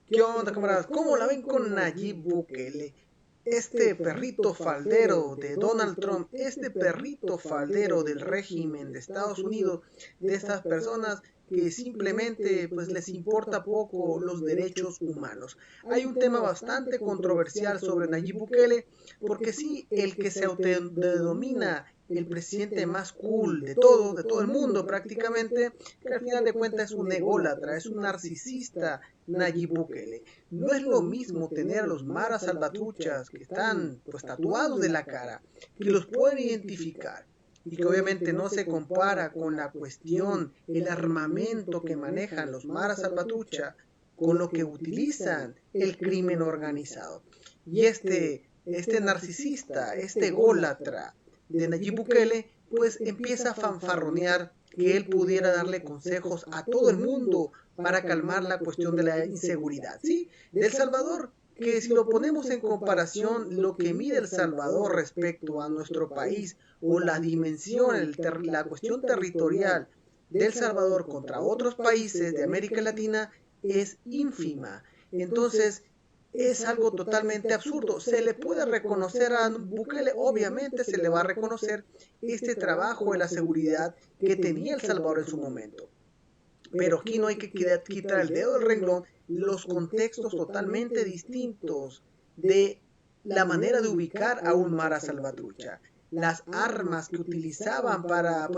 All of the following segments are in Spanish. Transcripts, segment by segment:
¿Qué onda, camaradas? ¿Cómo la ven con Nayib Bukele? Este perrito faldero de Donald Trump, este perrito faldero del régimen de Estados Unidos, de estas personas que simplemente pues les importa poco los derechos humanos. Hay un tema bastante controversial sobre Nayib Bukele, porque sí, el que se autodenomina el presidente más cool de todo el mundo prácticamente, que al final de cuentas es un ególatra, es un narcisista, Nayib Bukele. No es lo mismo tener a los maras salvatruchas que están pues tatuados de la cara, que los pueden identificar y que obviamente no se compara con la cuestión, el armamento que manejan los maras salvatrucha con lo que utilizan el crimen organizado. Y este narcisista, este ególatra de Nayib Bukele, pues empieza a fanfarronear que él pudiera darle consejos a todo el mundo para calmar la cuestión de la inseguridad, ¿sí? De El Salvador, que si lo ponemos en comparación, lo que mide El Salvador respecto a nuestro país o la dimensión, la cuestión territorial de El Salvador contra otros países de América Latina es ínfima. Entonces, es algo totalmente absurdo. Se le puede reconocer a Bukele, obviamente se le va a reconocer este trabajo de la seguridad que tenía El Salvador en su momento. Pero aquí no hay que quitar el dedo del renglón los contextos totalmente distintos de la manera de ubicar a un Mara Salvatrucha, las armas que utilizaban para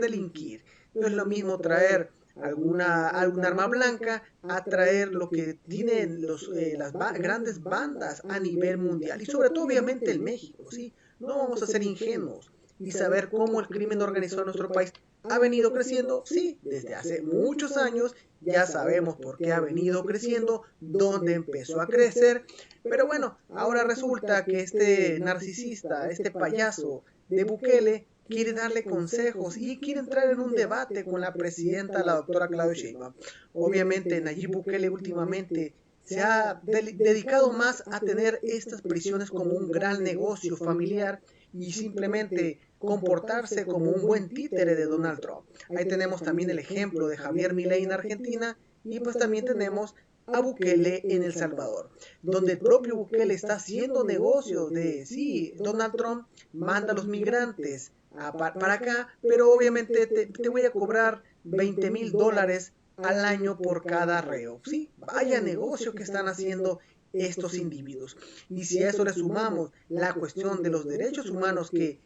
delinquir. No es lo mismo traer alguna arma blanca a traer lo que tienen las grandes bandas a nivel mundial y sobre todo obviamente en México, ¿sí? No vamos a ser ingenuos y saber cómo el crimen organizado en nuestro país ha venido creciendo, sí, desde hace muchos años, ya sabemos por qué ha venido creciendo, dónde empezó a crecer, pero bueno, ahora resulta que este narcisista, este payaso de Bukele, quiere darle consejos y quiere entrar en un debate con la presidenta, la doctora Claudia Sheinbaum. Obviamente Nayib Bukele últimamente se ha dedicado más a tener estas prisiones como un gran negocio familiar y simplemente comportarse como un buen títere de Donald Trump. Ahí tenemos también el ejemplo de Javier Milei en Argentina y pues también tenemos a Bukele en El Salvador, donde el propio Bukele está haciendo negocios de, sí, Donald Trump manda a los migrantes para acá, pero obviamente te voy a cobrar $20,000 al año por cada reo. Sí, vaya negocio que están haciendo estos individuos. Y si a eso le sumamos la cuestión de los derechos humanos que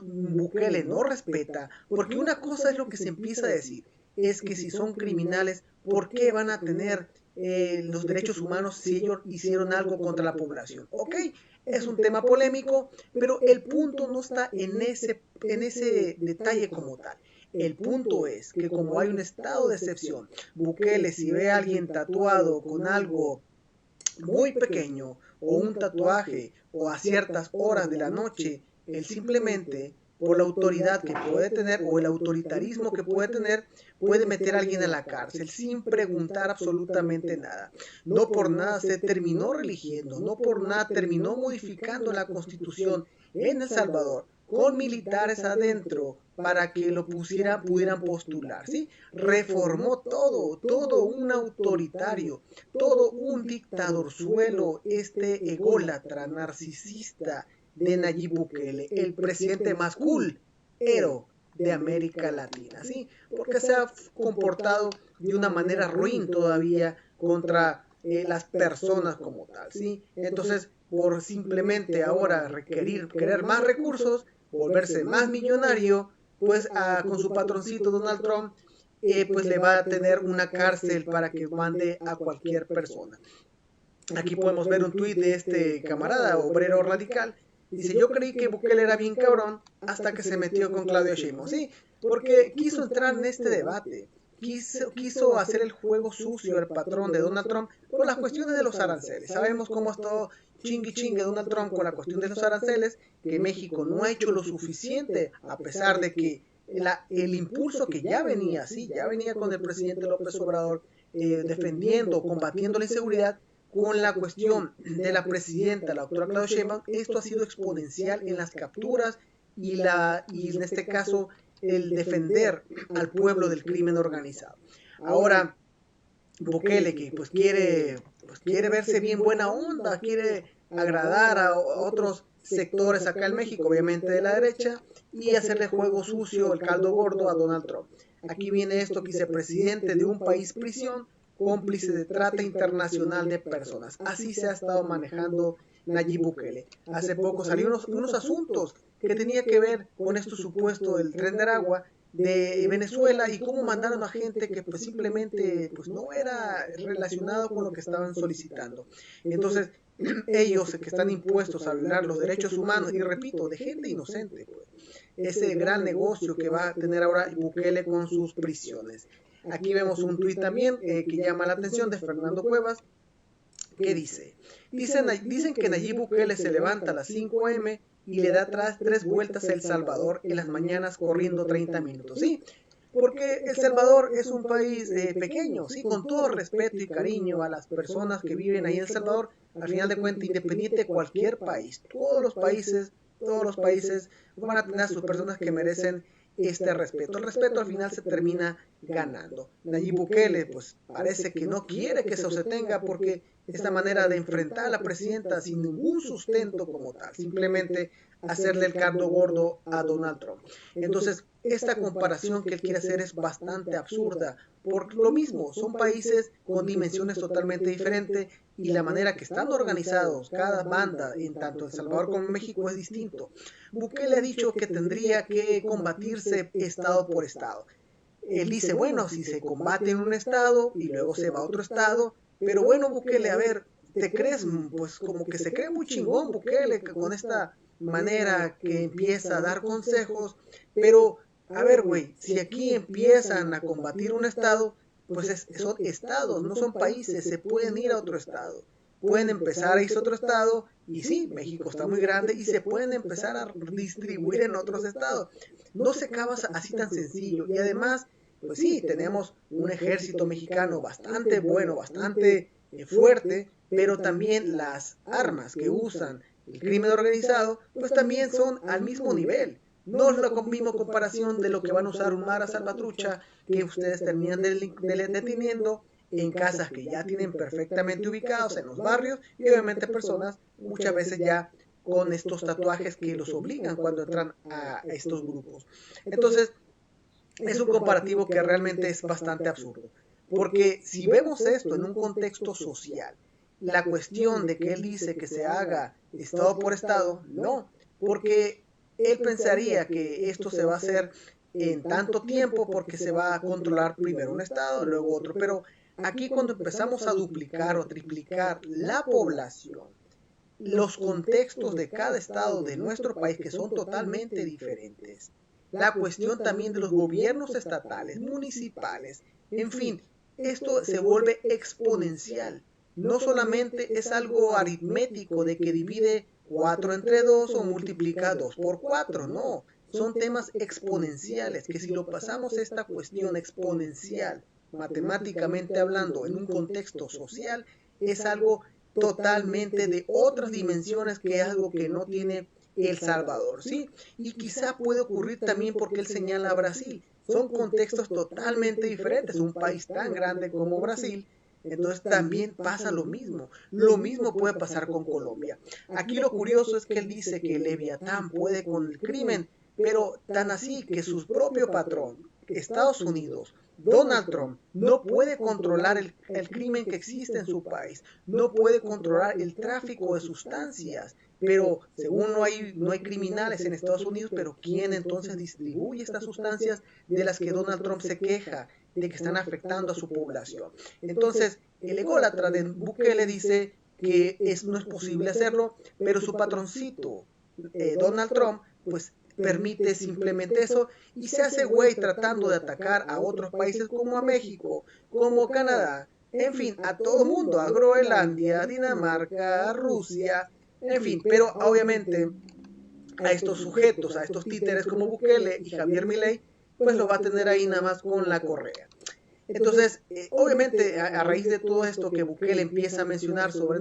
Bukele no respeta, porque una cosa es lo que se empieza a decir, es que si son criminales, ¿por qué van a tener los derechos humanos si ellos hicieron algo contra la población? Ok, es un tema polémico, pero el punto no está en ese detalle como tal. El punto es que como hay un estado de excepción, Bukele si ve a alguien tatuado con algo muy pequeño o un tatuaje o a ciertas horas de la noche, él simplemente por la autoridad que puede tener o el autoritarismo que puede tener, puede meter a alguien a la cárcel sin preguntar absolutamente nada. No por nada se terminó religiendo, no por nada terminó modificando la constitución en El Salvador con militares adentro para que lo pudieran postular, ¿sí? Reformó todo un autoritario, todo un dictadorzuelo, este ególatra, narcisista de Nayib Bukele, el presidente más cool, héroe de América Latina, ¿sí? Porque se ha comportado de una manera ruin todavía contra las personas como tal, ¿sí? Entonces, por simplemente ahora querer más recursos, volverse más millonario, pues con su patroncito Donald Trump, pues le va a tener una cárcel para que mande a cualquier persona. Aquí podemos ver un tuit de este camarada, obrero radical. Dice, yo creí que Bukele era bien cabrón hasta que se metió con Claudio Sheinbaum. Sí, porque quiso entrar en este debate. Quiso hacer el juego sucio al patrón de Donald Trump por las cuestiones de los aranceles. Sabemos cómo ha estado chingue Donald Trump con la cuestión de los aranceles, que México no ha hecho lo suficiente, a pesar de que el impulso que ya venía, sí, ya venía con el presidente López Obrador defendiendo, combatiendo la inseguridad, con la cuestión de la presidenta, la doctora Claudia Sheinbaum, esto ha sido exponencial en las capturas y en este caso el defender al pueblo del crimen organizado. Ahora, Bukele, que quiere verse bien buena onda, quiere agradar a otros sectores acá en México, obviamente de la derecha, y hacerle juego sucio, el caldo gordo a Donald Trump. Aquí viene esto, vicepresidente de un país prisión, cómplice de trata internacional de personas. Así se ha estado manejando Nayib Bukele. Hace poco salieron unos asuntos que tenía que ver con esto supuesto del Tren de Aragua de Venezuela y cómo mandaron a gente que pues simplemente pues no era relacionado con lo que estaban solicitando. Entonces, ellos que están impuestos a violar los derechos humanos, y repito, de gente inocente, pues, ese gran negocio que va a tener ahora Bukele con sus prisiones. Aquí vemos un tuit también que llama la atención de Fernando Cuevas, que dice, dicen que Nayib Bukele se levanta a las 5 a.m. y le da atrás 3 vueltas a El Salvador en las mañanas corriendo 30 minutos. Sí, porque El Salvador es un país pequeño, sí, con todo respeto y cariño a las personas que viven ahí en El Salvador, al final de cuentas, independiente de cualquier país, todos los países van a tener a sus personas que merecen este respeto. El respeto al final se termina ganando. Nayib Bukele, pues parece que no quiere que eso se tenga porque esta manera de enfrentar a la presidenta sin ningún sustento como tal, simplemente hacerle el caldo gordo a Donald Trump. Entonces, esta comparación que él quiere hacer es bastante absurda. Por lo mismo, son países con dimensiones totalmente diferentes y la manera que están organizados cada banda en tanto El Salvador como México es distinto. Bukele ha dicho que tendría que combatirse estado por estado. Él dice, bueno, si se combate en un estado y luego se va a otro estado, pero bueno, Bukele, a ver, ¿te crees? Pues como que se cree muy chingón Bukele con esta manera que empieza a dar consejos, pero a ver, güey, si aquí empiezan a combatir un estado, pues son estados, no son países, se pueden ir a otro estado. Pueden empezar a irse a otro estado, y sí, México está muy grande, y se pueden empezar a distribuir en otros estados. No se acaba así tan sencillo, y además, pues sí, tenemos un ejército mexicano bastante bueno, bastante fuerte, pero también las armas que usan el crimen organizado, pues también son al mismo nivel. No es la misma comparación de lo que van a usar un Mara Salvatrucha que ustedes terminan deteniendo en casas que ya tienen perfectamente ubicados en los barrios y obviamente personas muchas veces ya con estos tatuajes que los obligan cuando entran a estos grupos. Entonces, es un comparativo que realmente es bastante absurdo. Porque si vemos esto en un contexto social, la cuestión de que él dice que se haga estado por estado, no, porque él pensaría que esto se va a hacer en tanto tiempo porque se va a controlar primero un estado, luego otro, pero aquí cuando empezamos a duplicar o triplicar la población, los contextos de cada estado de nuestro país que son totalmente diferentes, la cuestión también de los gobiernos estatales, municipales, en fin, esto se vuelve exponencial. No solamente es algo aritmético de que divide 4 entre 2 o multiplica 2 por 4, no. Son temas exponenciales que si lo pasamos esta cuestión exponencial, matemáticamente hablando, en un contexto social, es algo totalmente de otras dimensiones que es algo que no tiene El Salvador, ¿sí? Y quizá puede ocurrir también porque él señala a Brasil. Son contextos totalmente diferentes. Un país tan grande como Brasil, entonces también pasa lo mismo. Lo mismo puede pasar con Colombia. Aquí lo curioso es que él dice que Leviatán puede con el crimen, pero tan así que su propio patrón, Estados Unidos, Donald Trump, no puede controlar el crimen que existe en su país, no puede controlar el tráfico de sustancias, pero según no hay criminales en Estados Unidos, pero ¿quién entonces distribuye estas sustancias de las que Donald Trump se queja de que están afectando a su población? Entonces, el ególatra de Bukele dice que no es posible hacerlo, pero su patroncito, Donald Trump, pues permite simplemente eso y se hace güey tratando de atacar a otros países como a México, como Canadá, en fin, a todo mundo, a Groenlandia, a Dinamarca, a Rusia, en fin, pero obviamente a estos sujetos, a estos títeres como Bukele y Javier Milei, pues lo va a tener ahí nada más con la correa. Entonces, obviamente, a raíz de todo esto que Bukele empieza a mencionar sobre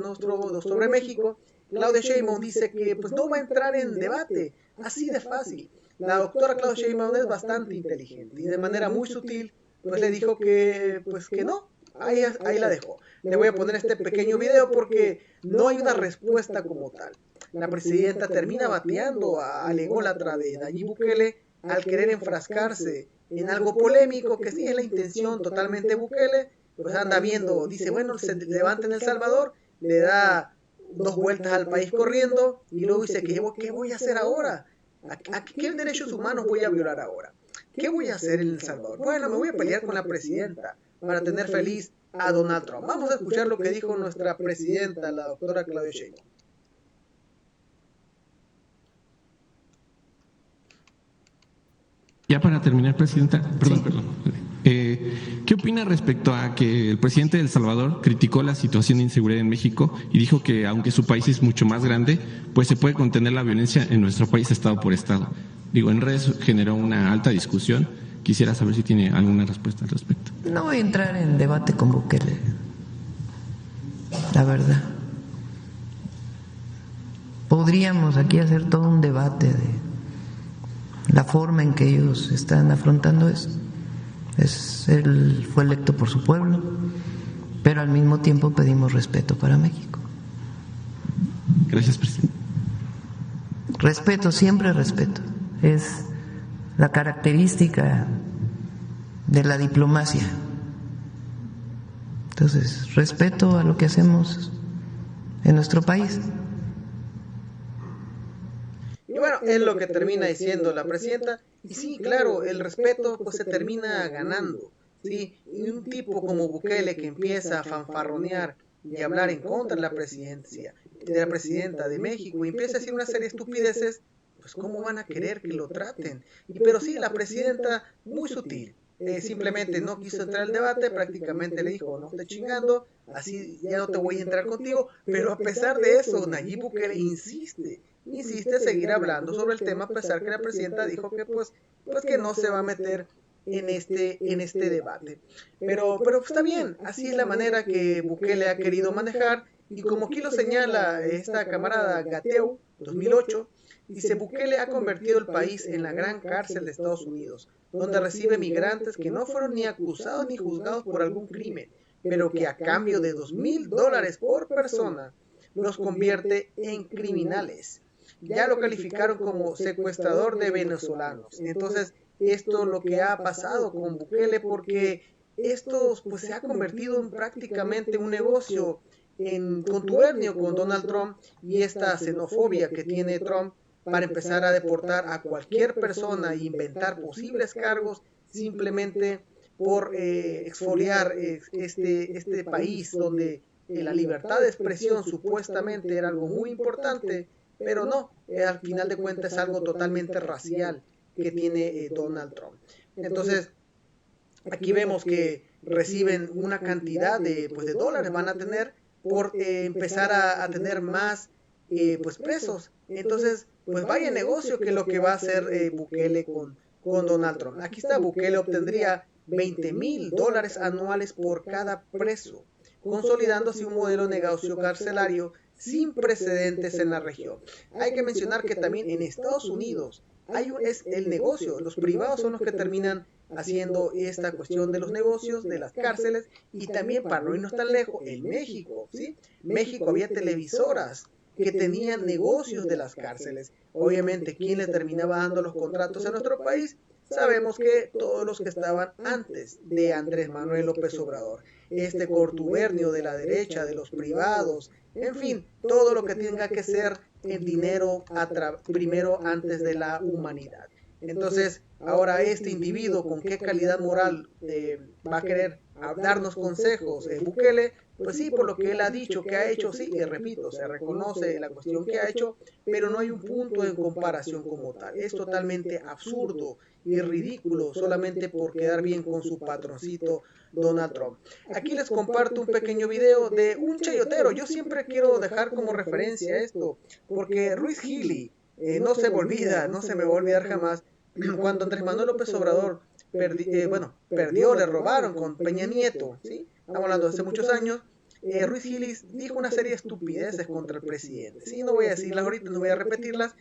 México, Claudia Sheinbaum dice que pues no va a entrar en debate, así de fácil. La doctora Claudia Sheinbaum es bastante inteligente y de manera muy sutil, pues le dijo que, pues que no, ahí la dejo. Le voy a poner este pequeño video porque no hay una respuesta como tal. La presidenta termina bateando al ególatra de Nayib Bukele al querer enfrascarse en algo polémico, que sí es la intención totalmente Bukele, pues anda viendo, dice, bueno, se levanta en El Salvador, le da 2 vueltas al país corriendo y luego dice, ¿qué voy a hacer ahora? ¿Qué derechos humanos voy a violar ahora? ¿Qué voy a hacer en El Salvador? Bueno, me voy a pelear con la presidenta para tener feliz a Donald Trump. Vamos a escuchar lo que dijo nuestra presidenta, la doctora Claudia Sheinbaum. Ya para terminar, presidenta, perdón. ¿Qué opina respecto a que el presidente de El Salvador criticó la situación de inseguridad en México y dijo que aunque su país es mucho más grande, pues se puede contener la violencia en nuestro país estado por estado? Digo, en redes generó una alta discusión. Quisiera saber si tiene alguna respuesta al respecto. No voy a entrar en debate con Bukele, la verdad. Podríamos aquí hacer todo un debate de la forma en que ellos están afrontando eso. Él fue electo por su pueblo, pero al mismo tiempo pedimos respeto para México. Gracias, presidente. Respeto, siempre respeto. Es la característica de la diplomacia. Entonces, respeto a lo que hacemos en nuestro país. Y bueno, es lo que termina diciendo la presidenta. Y sí, claro, el respeto pues se termina ganando, ¿sí? Y un tipo como Bukele que empieza a fanfarronear y hablar en contra de la presidencia, de la presidenta de México, y empieza a decir una serie de estupideces, pues cómo van a querer que lo traten. Pero sí, la presidenta, muy sutil, simplemente no quiso entrar al debate, prácticamente le dijo, no estoy chingando, así ya no te voy a entrar contigo, pero a pesar de eso, Nayib Bukele insiste a seguir hablando sobre el tema, a pesar que la presidenta dijo que pues que no se va a meter en este debate. Pero está bien, así es la manera que Bukele ha querido manejar, y como aquí lo señala esta camarada Gateu, 2008, dice, Bukele ha convertido el país en la gran cárcel de Estados Unidos, donde recibe migrantes que no fueron ni acusados ni juzgados por algún crimen, pero que a cambio de $2,000 por persona los convierte en criminales. Ya lo calificaron como secuestrador de venezolanos. Entonces, esto es lo que ha pasado con Bukele, porque esto pues se ha convertido en prácticamente un negocio en contubernio con Donald Trump y esta xenofobia que tiene Trump para empezar a deportar a cualquier persona e inventar posibles cargos simplemente por exfoliar este país donde la libertad de expresión supuestamente era algo muy importante, pero no, al final de cuentas es algo totalmente racial que tiene Donald Trump. Entonces, aquí vemos que reciben una cantidad de dólares, van a tener por empezar a tener más presos. Entonces, pues vaya negocio que lo que va a hacer Bukele con Donald Trump. Aquí está, Bukele obtendría $20,000 anuales por cada preso, consolidándose un modelo de negocio carcelario sin precedentes en la región. Hay que mencionar que también en Estados Unidos es el negocio, los privados son los que terminan haciendo esta cuestión de los negocios, de las cárceles, y también, para no irnos tan lejos, en México, ¿sí? México había televisoras que tenían negocios de las cárceles. Obviamente, ¿quién le terminaba dando los contratos a nuestro país? Sabemos que todos los que estaban antes de Andrés Manuel López Obrador, este contubernio de la derecha, de los privados, en fin, todo lo que tenga que ser el dinero primero antes de la humanidad. Entonces, ahora este individuo, ¿con qué calidad moral va a querer darnos consejos? Bukele, pues sí, por lo que él ha dicho, que ha hecho, sí, y repito, se reconoce la cuestión que ha hecho, pero no hay un punto en comparación como tal. Es totalmente absurdo y ridículo solamente por quedar bien con su patroncito Donald Trump. Aquí les comparto un pequeño video de un chayotero. Yo siempre quiero dejar como referencia esto, porque Ruiz Gili, no se me olvida, no se me va a olvidar jamás, cuando Andrés Manuel López Obrador perdió, le robaron con Peña Nieto, ¿sí? Estamos hablando de hace muchos años. Ruiz Gilis dijo una serie de estupideces contra el presidente. Sí, no voy a decirlas ahorita, no voy a repetirlas.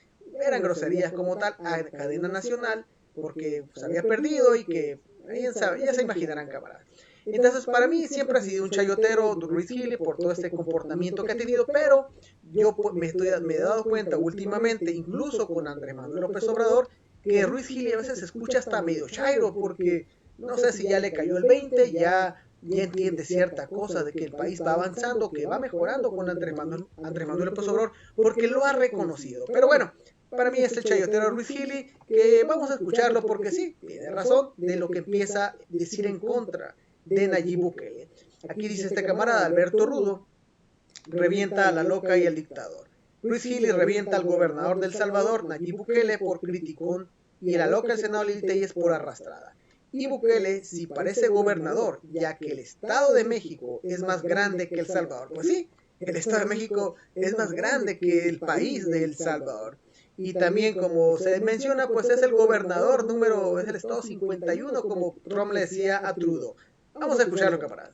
Eran groserías como tal a cadena nacional, porque había perdido y que ya se imaginarán, camaradas. Entonces, para mí siempre ha sido un chayotero Ruiz Gili por todo este comportamiento que ha tenido, pero yo me he dado cuenta últimamente, incluso con Andrés Manuel López Obrador, que Ruiz Gili a veces se escucha hasta medio chairo, porque no sé si ya le cayó el 20, ya entiende cierta cosa de que el país va avanzando, que va mejorando con Andrés Manuel López Obrador, porque lo ha reconocido. Pero bueno, para mí este chayotero Ruiz Gili, que vamos a escucharlo porque sí, tiene razón de lo que empieza a decir en contra de Nayib Bukele. Aquí dice este camarada Alberto Rudo, revienta a la loca y al dictador. Ruiz Gili revienta al gobernador del Salvador, Nayib Bukele, por criticón, y la loca el senador Lili Telles por arrastrada. Y Bukele si parece gobernador, ya que el Estado de México es más grande que El Salvador. Pues sí, el Estado de México es más grande que el país de El Salvador. Y también, como se menciona, pues es el gobernador es el Estado 51, como Trump le decía a Trudeau. Vamos a escucharlo, camarada.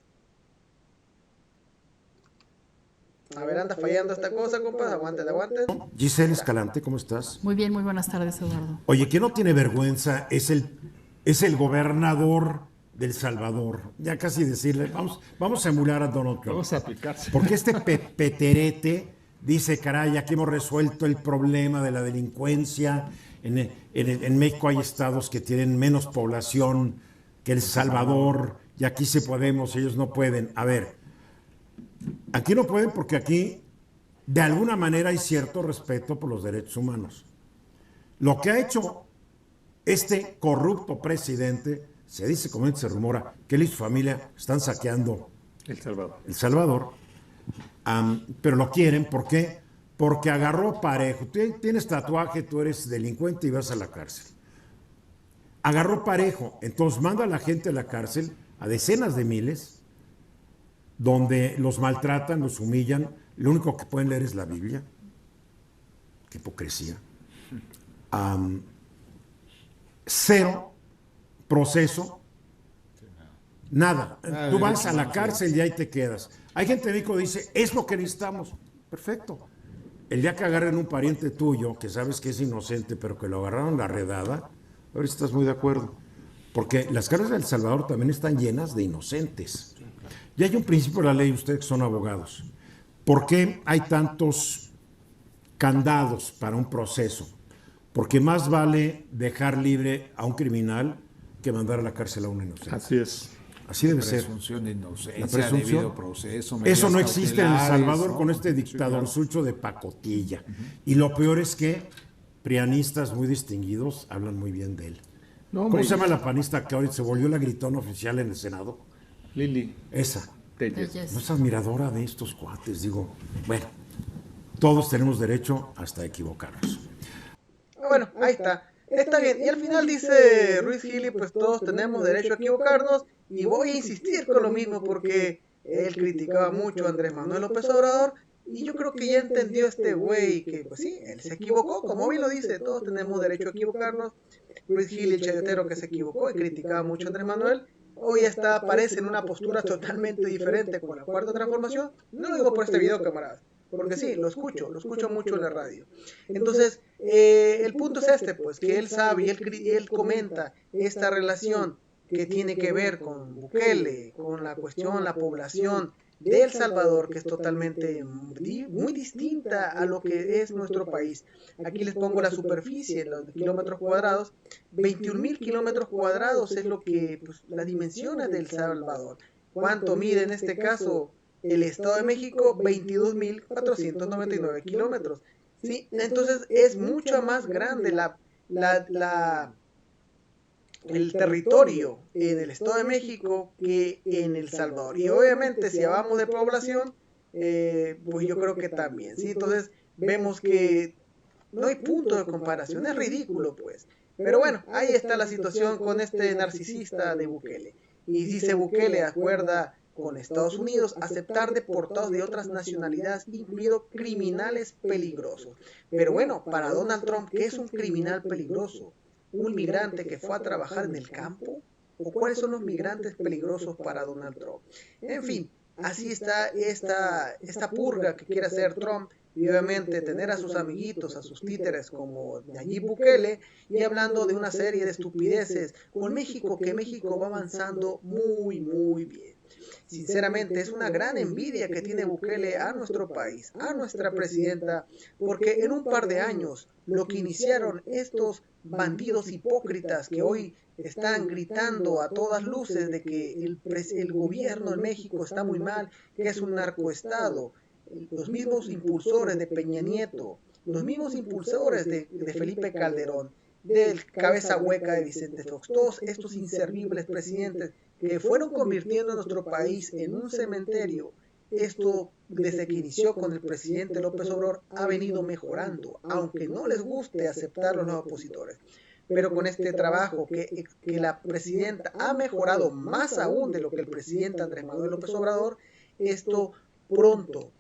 A ver, anda fallando esta cosa, compas. Aguante. Giselle Escalante, ¿cómo estás? Muy bien, muy buenas tardes, Eduardo. Oye, ¿quién no tiene vergüenza? Es el gobernador del Salvador. Ya casi decirle, vamos a emular a Donald Trump. Vamos a aplicarse. Porque este peterete dice, caray, aquí hemos resuelto el problema de la delincuencia. En México hay estados que tienen menos población que El Salvador, y aquí sí podemos, ellos no pueden. A ver, aquí no pueden porque aquí de alguna manera hay cierto respeto por los derechos humanos. Lo que ha hecho este corrupto presidente, se dice, comúnmente se rumora, que él y su familia están saqueando El Salvador, pero lo quieren, ¿por qué? Porque agarró parejo. Tú tienes tatuaje, tú eres delincuente y vas a la cárcel. Agarró parejo, entonces manda a la gente a la cárcel, a decenas de miles, donde los maltratan, los humillan, lo único que pueden leer es la Biblia. Qué hipocresía. Cero proceso, nada. Tú vas a la cárcel y ahí te quedas. Hay gente de México que dice, es lo que necesitamos. Perfecto. El día que agarren un pariente tuyo, que sabes que es inocente, pero que lo agarraron la redada, a ver si estás muy de acuerdo. Porque las cárceles de El Salvador también están llenas de inocentes. Y hay un principio de la ley, ustedes que son abogados. ¿Por qué hay tantos candados para un proceso? Porque más vale dejar libre a un criminal que mandar a la cárcel a un inocente. Así es. Así debe ser. Presunción de inocencia, La presunción, debido proceso. Eso no existe en El Salvador, ¿no? con este dictador sucho de pacotilla. Y lo peor es que prianistas muy distinguidos hablan muy bien de él. No, ¿Cómo se llama la panista que ahorita se volvió la gritona oficial en el Senado? Lili Esa. Telles. No es admiradora de estos cuates, digo. Bueno, todos tenemos derecho hasta equivocarnos. Bueno, ahí está. Está bien. Y al final dice Ruiz Gili, pues todos tenemos derecho a equivocarnos. Y voy a insistir con lo mismo porque él criticaba mucho a Andrés Manuel López Obrador. Y yo creo que ya entendió este güey que, pues sí, él se equivocó. Como bien lo dice, todos tenemos derecho a equivocarnos. Ruiz Gili, el chayotero que se equivocó y criticaba mucho a Andrés Manuel, hoy aparece en una postura totalmente diferente con la Cuarta Transformación. No lo digo por este video, camaradas, porque sí, lo escucho mucho en la radio. Entonces, el punto es este, pues, que él sabe y él comenta esta relación que tiene que ver con Bukele, con la cuestión, la población de El Salvador, que es totalmente muy distinta a lo que es nuestro país. Aquí les pongo la superficie, los kilómetros cuadrados. 21.000 kilómetros cuadrados es lo que, pues, las dimensiones de El Salvador. ¿Cuánto mide en este caso el Estado de México? 22.499 kilómetros. ¿Sí? Entonces es mucho más grande el territorio en el Estado de México que en El Salvador. Y obviamente si hablamos de población, pues yo creo que también, ¿sí? Entonces vemos que no hay punto de comparación, es ridículo, pues. Pero bueno, ahí está la situación con este narcisista de Bukele. Y dice Bukele, acuerda con Estados Unidos aceptar deportados de otras nacionalidades, incluidos criminales peligrosos. Pero bueno, para Donald Trump, ¿qué es un criminal peligroso? ¿Un migrante que fue a trabajar en el campo? ¿O cuáles son los migrantes peligrosos para Donald Trump? En fin, Así está esta purga que quiere hacer Trump, y obviamente tener a sus amiguitos, a sus títeres como Nayib Bukele, y hablando de una serie de estupideces con México, que México va avanzando muy, muy bien. Sinceramente, es una gran envidia que tiene Bukele a nuestro país, a nuestra presidenta, porque en un par de años lo que iniciaron estos bandidos hipócritas que hoy están gritando a todas luces de que el gobierno en México está muy mal, que es un narcoestado, los mismos impulsores de Peña Nieto, los mismos impulsores de Felipe Calderón, del cabeza hueca de Vicente Fox, todos estos inservibles presidentes que fueron convirtiendo a nuestro país en un cementerio. Esto, desde que inició con el presidente López Obrador, ha venido mejorando, aunque no les guste aceptarlo a los opositores. Pero con este trabajo que la presidenta ha mejorado más aún de lo que el presidente Andrés Manuel López Obrador, esto pronto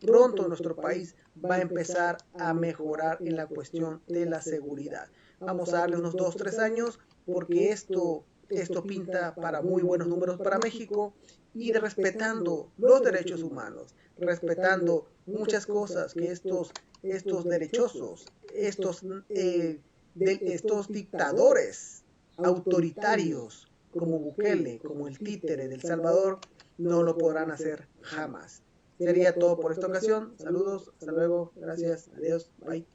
nuestro país va a empezar a mejorar en la cuestión de la seguridad. Vamos a darle unos 2-3 años porque esto pinta para muy buenos números para México, y respetando los derechos humanos, respetando muchas cosas que estos derechosos, estos dictadores autoritarios como Bukele, como el títere del Salvador, no lo podrán hacer jamás. Sería todo por esta ocasión. Saludos, hasta luego, gracias, adiós, bye.